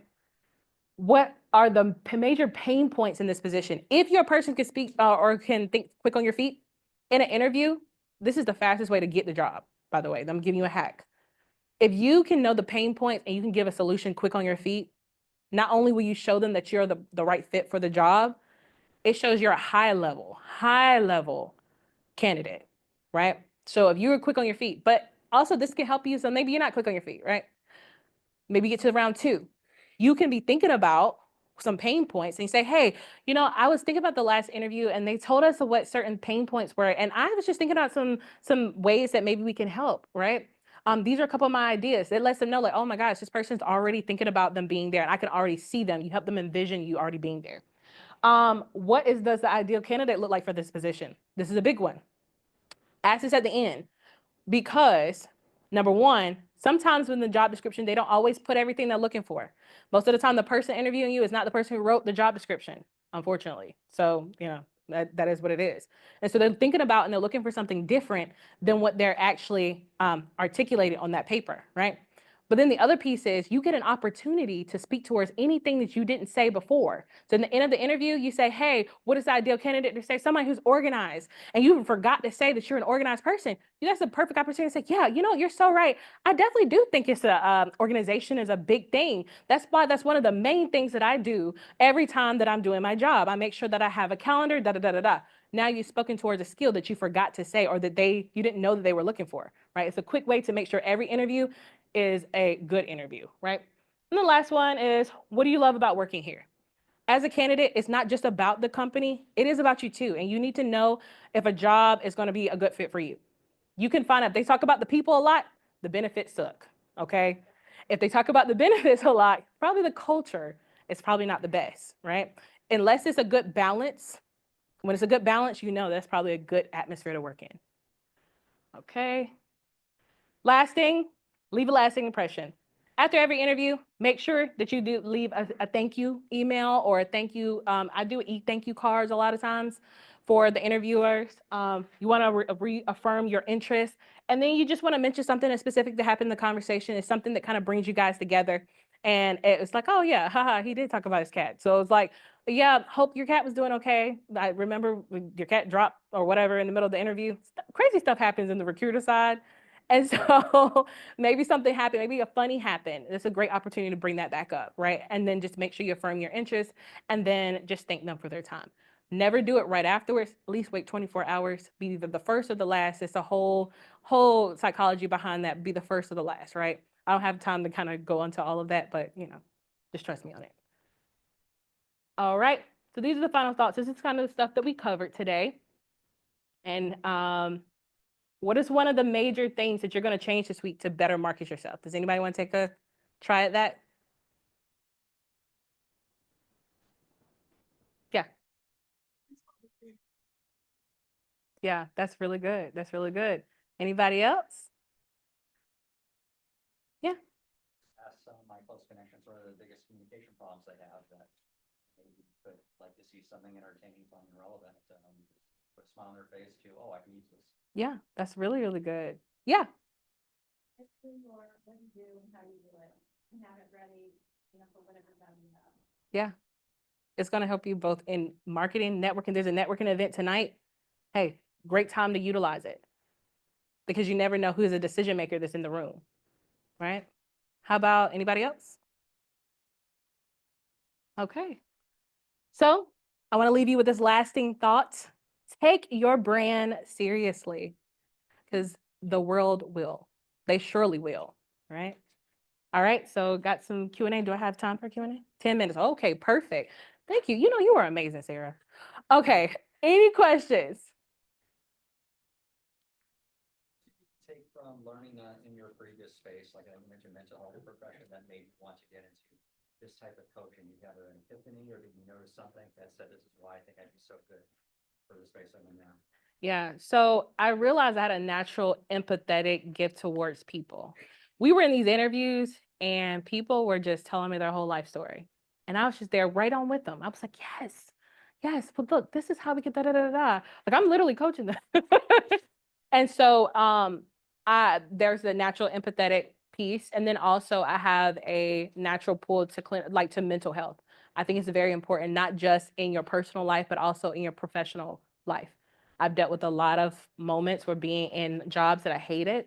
What are the major pain points in this position? If your person can speak or can think quick on your feet in an interview, this is the fastest way to get the job, by the way. I'm giving you a hack. If you can know the pain points and you can give a solution quick on your feet, not only will you show them that you're the right fit for the job, it shows you're a high level candidate, right? So if you're quick on your feet, but also this can help you. So maybe you're not quick on your feet, right? Maybe get to round 2. You can be thinking about some pain points and you say, hey, I was thinking about the last interview and they told us what certain pain points were. And I was just thinking about some ways that maybe we can help, right? These are a couple of my ideas. It lets them know like, oh my gosh, this person's already thinking about them being there and I can already see them. You help them envision you already being there. Does the ideal candidate look like for this position? This is a big one. Ask this at the end. Because number one, sometimes in the job description, they don't always put everything they're looking for. Most of the time, the person interviewing you is not the person who wrote the job description, unfortunately. So, that is what it is. And so they're thinking about and they're looking for something different than what they're actually articulating on that paper, right? But then the other piece is you get an opportunity to speak towards anything that you didn't say before. So in the end of the interview, you say, hey, what is the ideal candidate to say? Somebody who's organized. And you forgot to say that you're an organized person. That's a perfect opportunity to say, yeah, you're so right. I definitely do think it's organization is a big thing. That's why that's one of the main things that I do every time that I'm doing my job. I make sure that I have a calendar, da-da-da-da-da. Now you've spoken towards a skill that you forgot to say or that you didn't know that they were looking for, right? It's a quick way to make sure every interview is a good interview, right? And the last one is, what do you love about working here? As a candidate, it's not just about the company, it is about you too. And you need to know if a job is going to be a good fit for you. You can find out if they talk about the people a lot, the benefits suck, okay? If they talk about the benefits a lot, probably the culture is probably not the best, right? Unless it's a good balance. When it's a good balance, that's probably a good atmosphere to work in. Okay. Last thing, leave a lasting impression. After every interview, make sure that you do leave a thank you email or a thank you. I do thank you cards a lot of times for the interviewers. You want to reaffirm your interest. And then you just want to mention something that's specific that happened in the conversation. It's something that kind of brings you guys together. And it's like, oh yeah, haha, he did talk about his cat. So it's like, yeah, hope your cat was doing okay. I remember when your cat dropped or whatever in the middle of the interview. Crazy stuff happens in the recruiter side. And so maybe something happened, maybe a funny happened. It's a great opportunity to bring that back up, right? And then just make sure you affirm your interest and then just thank them for their time. Never do it right afterwards. At least wait 24 hours. Be either the first or the last. It's a whole psychology behind that. Be the first or the last, right? I don't have time to kind of go into all of that, but just trust me on it. All right. So these are the final thoughts. This is kind of the stuff that we covered today. And what is one of the major things that you're going to change this week to better market yourself? Does anybody want to take a try at that? Yeah. Yeah, that's really good. That's really good. Anybody else? Yeah. Ask some of my close connections what are the biggest communication problems they have that maybe you could like to see something entertaining, fun, and relevant. put a smile on their face to, oh, I can use this. Yeah, that's really, really good. Yeah. Basically, or what you do and how you do it, and have it ready, for whatever time you have. Yeah. It's going to help you both in marketing, networking. There's a networking event tonight. Hey, great time to utilize it because you never know who's a decision maker that's in the room, right? How about anybody else? Okay. So I want to leave you with this lasting thought. Take your brand seriously because the world will. They surely will, right? All right, so got some Q&A. Do I have time for Q&A? 10 minutes. Okay, perfect. Thank you. You are amazing, Sarah. Okay, any questions? Take from learning in your previous space, like I mentioned, mental health profession that made you want to get into this type of coaching? You had an epiphany, or did you notice something that said, this is why I think I'd be so good for the space I'm in now? Yeah, so I realized I had a natural empathetic gift towards people. We were in these interviews and people were just telling me their whole life story. And I was just there right on with them. I was like, yes, yes, but look, this is how we get da da da da da. Like I'm literally coaching them. And so there's the natural empathetic piece. And then also I have a natural pull to to mental health. I think it's very important, not just in your personal life, but also in your professional life. I've dealt with a lot of moments where being in jobs that I hated.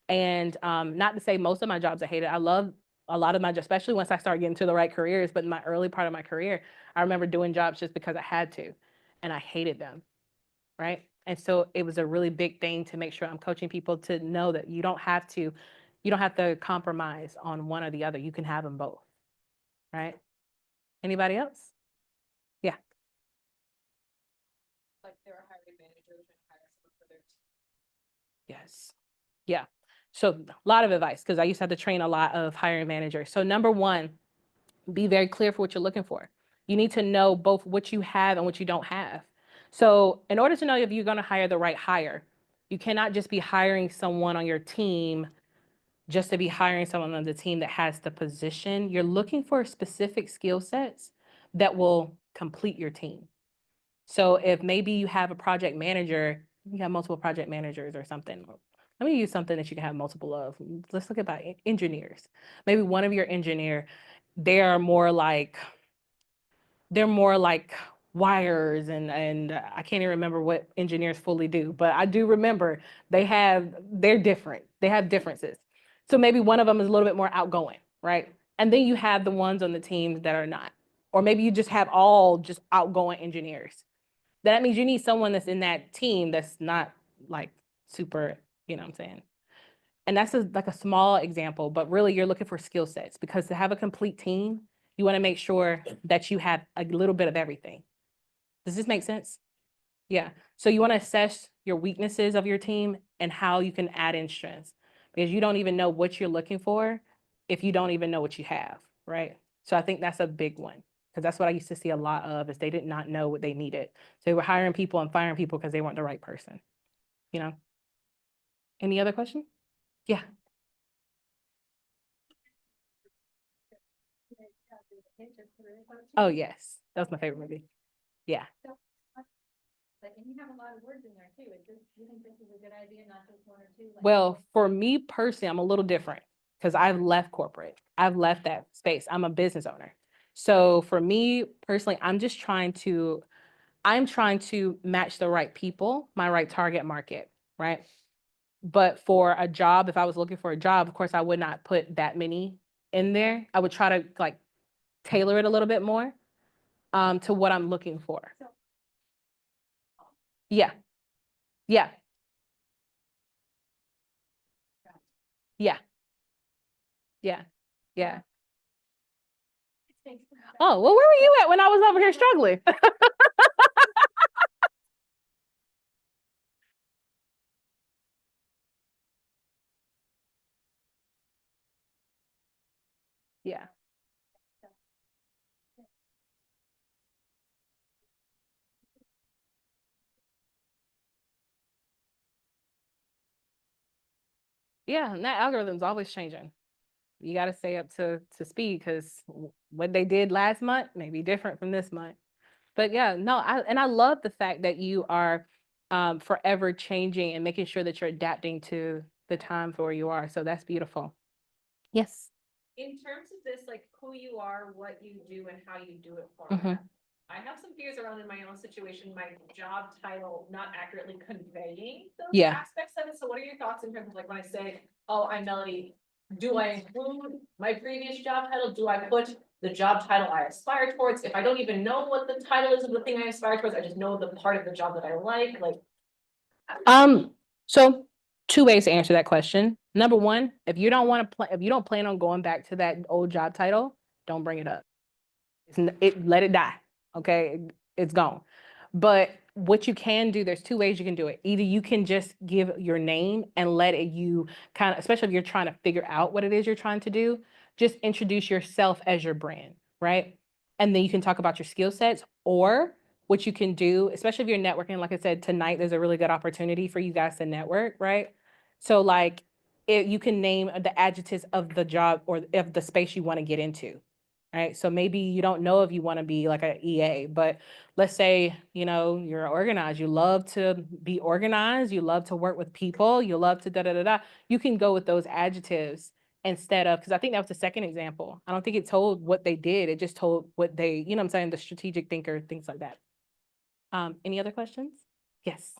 And not to say most of my jobs I hated. I love a lot of my, especially once I started getting to the right careers, but in my early part of my career, I remember doing jobs just because I had to, and I hated them, right? And so it was a really big thing to make sure I'm coaching people to know that you don't have to compromise on one or the other. You can have them both, right? Anybody else? Yeah. Like they're a hiring manager trying to hire someone for their team. Yes. Yeah. So a lot of advice because I used to have to train a lot of hiring managers. So number one, be very clear for what you're looking for. You need to know both what you have and what you don't have. So in order to know if you're going to hire the right hire, you cannot just be hiring someone on your team just to be hiring someone on the team that has the position. You're looking for specific skill sets that will complete your team. So if maybe you have a project manager, you have multiple project managers or something. Let me use something that you can have multiple of. Let's look about engineers. Maybe one of your engineer, they're more like wires and I can't even remember what engineers fully do, but I do remember they're different. They have differences. So maybe one of them is a little bit more outgoing, right? And then you have the ones on the teams that are not. Or maybe you just have all just outgoing engineers. That means you need someone that's in that team that's not like super, you know what I'm saying? And that's like a small example, but really you're looking for skill sets because to have a complete team, you want to make sure that you have a little bit of everything. Does this make sense? Yeah. So you want to assess your weaknesses of your team and how you can add in strengths because you don't even know what you're looking for if you don't even know what you have, right? So I think that's a big one because that's what I used to see a lot of is they did not know what they needed. So they were hiring people and firing people because they weren't the right person, you know? Any other question? Yeah. Oh, yes. That was my favorite movie. Yeah. And you have a lot of words in there too. You think this is a good idea, not just one or two? Well, for me personally, I'm a little different because I've left corporate. I've left that space. I'm a business owner. So for me personally, I'm trying to match the right people, my right target market, right? But for a job, if I was looking for a job, of course, I would not put that many in there. I would try to like tailor it a little bit more to what I'm looking for. Yeah. Yeah. Yeah. Yeah. Yeah. Oh, well, where were you at when I was over here struggling? Yeah. Yeah, and that algorithm's always changing. You got to stay up to speed because what they did last month may be different from this month. But yeah, no, I love the fact that you are forever changing and making sure that you're adapting to the time for where you are. So that's beautiful. Yes. In terms of this, like who you are, what you do and how you do it for Mhm. I have some fears around in my own situation, my job title not accurately conveying those Yeah. aspects of it. So what are your thoughts in terms of like when I say, oh, I'm Melody, do I include my previous job title? Do I put the job title I aspire towards? If I don't even know what the title is of the thing I aspire towards, I just know the part of the job that I like, So two ways to answer that question. Number one, if you don't want to if you don't plan on going back to that old job title, don't bring it up. Let it die. Okay. It's gone. But what you can do, there's two ways you can do it. Either you can just give your name and let it you kind of, especially if you're trying to figure out what it is you're trying to do, just introduce yourself as your brand, right? And then you can talk about your skill sets, or what you can do, especially if you're networking. Like I said, tonight there's a really good opportunity for you guys to network, right? So like if you can name the adjectives of the job or of the space you want to get into. Right. So maybe you don't know if you want to be like an EA, but let's say, you're organized. You love to be organized. You love to work with people. You love to da da da da. You can go with those adjectives instead of, because I think that was the second example. I don't think it told what they did. It just told what they, what I'm saying, the strategic thinker, things like that. Any other questions? Yes.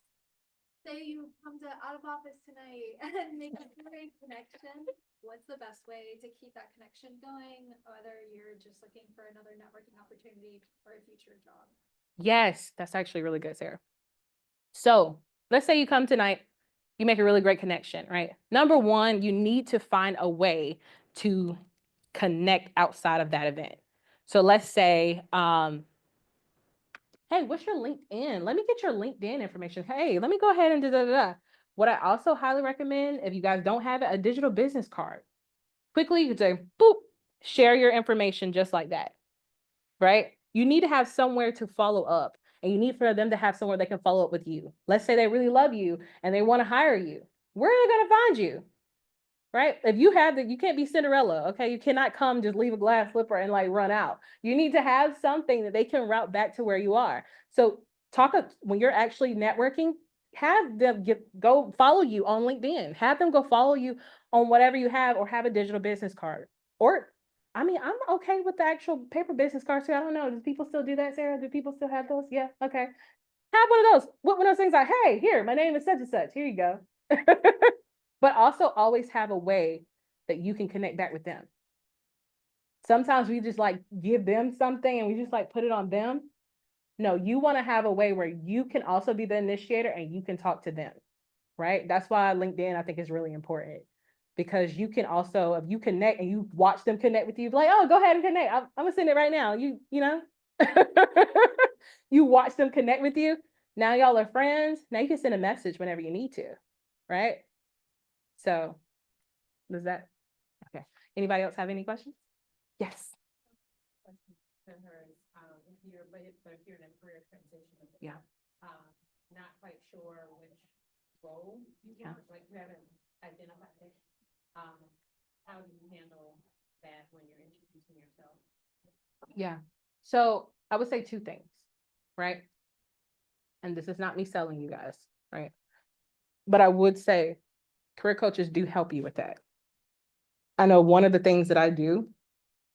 Say you come to out of office tonight and make a great connection. What's the best way to keep that connection going, whether you're just looking for another networking opportunity or a future job? Yes, that's actually really good, Sarah. So let's say you come tonight, you make a really great connection, right? Number one, you need to find a way to connect outside of that event. So let's say, hey, what's your LinkedIn? Let me get your LinkedIn information. Hey, let me go ahead and da da da da. What I also highly recommend, if you guys don't have it, a digital business card. Quickly, you can say, boop, share your information just like that, right? You need to have somewhere to follow up, and you need for them to have somewhere they can follow up with you. Let's say they really love you and they want to hire you. Where are they going to find you? Right? If you have you can't be Cinderella. Okay. You cannot come just leave a glass slipper and like run out. You need to have something that they can route back to where you are. So when you're actually networking, have them go follow you on LinkedIn. Have them go follow you on whatever you have, or have a digital business card. Or I mean, I'm okay with the actual paper business cards too. I don't know. Do people still do that, Sarah? Do people still have those? Yeah. Okay. Have one of those. One of those things like, hey, here, my name is such and such. Here you go. But also always have a way that you can connect back with them. Sometimes we just like give them something and we just like put it on them. No, you want to have a way where you can also be the initiator and you can talk to them, right? That's why LinkedIn, I think, is really important, because you can also, if you connect and you watch them connect with you, be like, oh, go ahead and connect. I'm gonna send it right now. You know, you watch them connect with you. Now y'all are friends. Now you can send a message whenever you need to, right? So does that, okay. Anybody else have any questions? Yes. Question to her is, if you're in a career transition. Yeah. Not quite sure which role you Yeah. want, like you haven't identified it. How do you handle that when you're introducing yourself? Yeah. So I would say two things, right? And this is not me selling you guys, right? But I would say career coaches do help you with that. I know one of the things that I do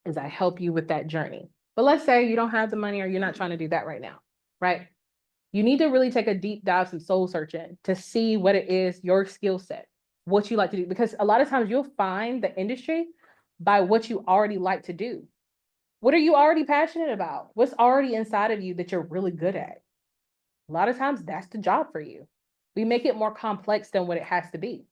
is I help you with that journey. But let's say you don't have the money or you're not trying to do that right now, right? You need to really take a deep dive, some soul searching to see what it is, your skill set, what you like to do. Because a lot of times you'll find the industry by what you already like to do. What are you already passionate about? What's already inside of you that you're really good at? A lot of times that's the job for you. We make it more complex than what it has to be,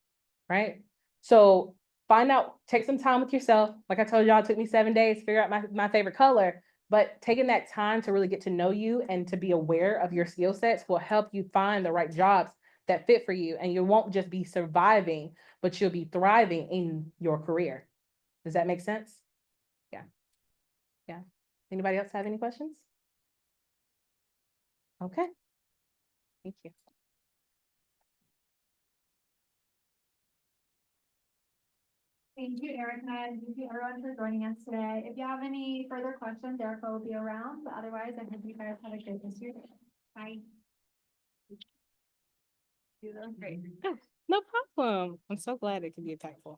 right? So find out, take some time with yourself. Like I told y'all, it took me 7 days to figure out my favorite color, but taking that time to really get to know you and to be aware of your skill sets will help you find the right jobs that fit for you. And you won't just be surviving, but you'll be thriving in your career. Does that make sense? Yeah. Yeah. Anybody else have any questions? Okay. Thank you. Thank you, Erica, and thank you everyone for joining us today. If you have any further questions, Erica will be around, but otherwise, I hope you guys have a good rest of your day. Bye. No problem. I'm so glad it can be impactful.